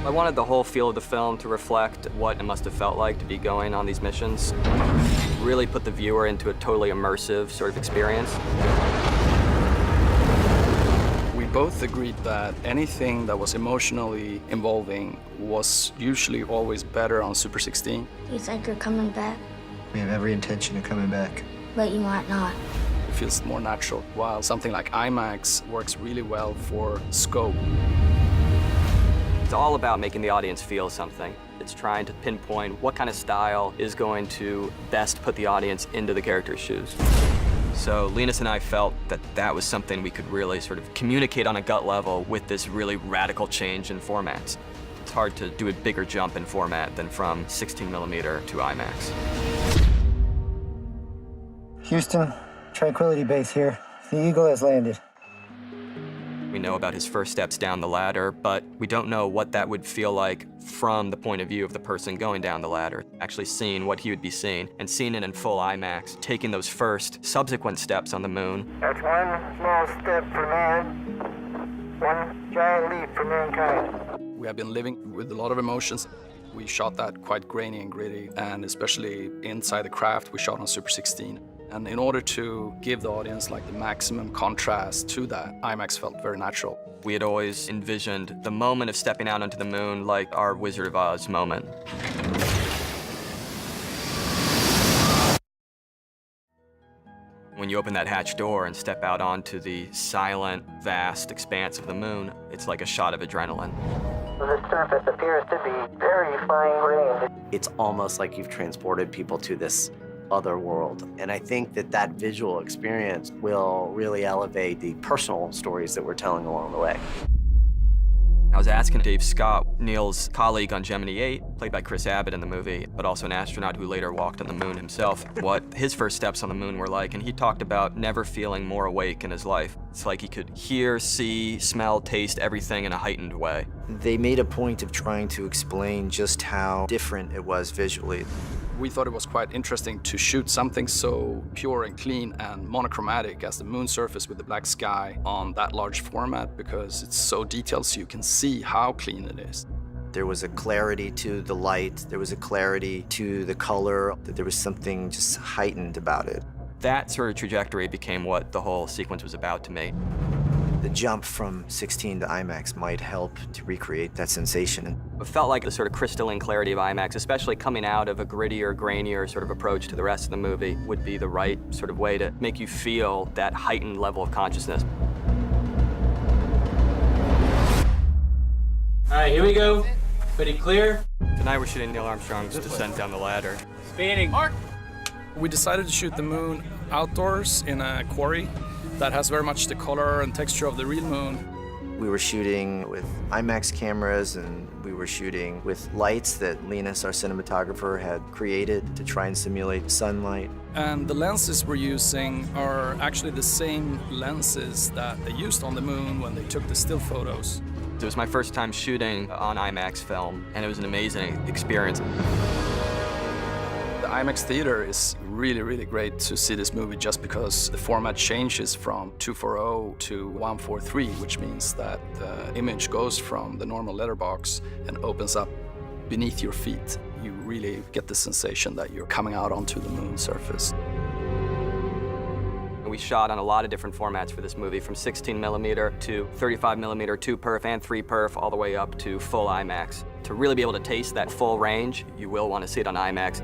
I wanted the whole feel of the film to reflect what it must have felt like to be going on these missions. Really put the viewer into a totally immersive sort of experience. We both agreed that anything that was emotionally involving was usually always better on Super 16. You think you're coming back, We have every intention of coming back. but you might not. It feels more natural, while something like IMAX works really well for scope. It's all about making the audience feel something. It's trying to pinpoint what kind of style is going to best put the audience into the character's shoes. So Linus and I felt that that was something we could really sort of communicate on a gut level with this really radical change in formats. It's hard to do a bigger jump in format than from 16mm to IMAX. Houston, Tranquility Base here. The Eagle has landed. We know about his first steps down the ladder, but we don't know what that would feel like from the point of view of the person going down the ladder, actually seeing what he would be seeing, and seeing it in full IMAX, taking those first subsequent steps on the moon. That's one small step for man, one giant leap for mankind. We have been living with a lot of emotions. We shot that quite grainy and gritty, and especially inside the craft, we shot on Super 16. And in order to give the audience like the maximum contrast to that, IMAX felt very natural. We had always envisioned the moment of stepping out onto the moon like our Wizard of Oz moment. When you open that hatch door and step out onto the silent, vast expanse of the moon, it's like a shot of adrenaline. The surface appears to be very fine-grained. It's almost like you've transported people to this other world. And I think that that visual experience will really elevate the personal stories that we're telling along the way. I was asking Dave Scott, Neil's colleague on Gemini 8, played by Chris Abbott in the movie, but also an astronaut who later walked on the moon himself, what his first steps on the moon were like, and he talked about never feeling more awake in his life. It's like he could hear, see, smell, taste everything in a heightened way. They made a point of trying to explain just how different it was visually. We thought it was quite interesting to shoot something so pure and clean and monochromatic as the moon surface with the black sky on that large format, because it's so detailed so you can see how clean it is. There was a clarity to the light, there was a clarity to the color, that there was something just heightened about it. That sort of trajectory became what the whole sequence was about to me. The jump from 16 to IMAX might help to recreate that sensation. It felt like the sort of crystalline clarity of IMAX, especially coming out of a grittier, grainier sort of approach to the rest of the movie, would be the right sort of way to make you feel that heightened level of consciousness. All right, here we go. Pretty clear. Tonight we're shooting Neil Armstrong's descent down the ladder. Spanning. Mark. We decided to shoot the moon outdoors in a quarry that has very much the color and texture of the real moon. We were shooting with IMAX cameras, and we were shooting with lights that Linus, our cinematographer, had created to try and simulate sunlight. And the lenses we're using are actually the same lenses that they used on the moon when they took the still photos. It was my first time shooting on IMAX film, and it was an amazing experience. The IMAX theater is really, really great to see this movie just because the format changes from 240 to 143, which means that the image goes from the normal letterbox and opens up beneath your feet. You really get the sensation that you're coming out onto the moon surface. We shot on a lot of different formats for this movie, from 16mm to 35mm 2-perf and 3-perf, all the way up to full IMAX. To really be able to taste that full range, you will want to see it on IMAX.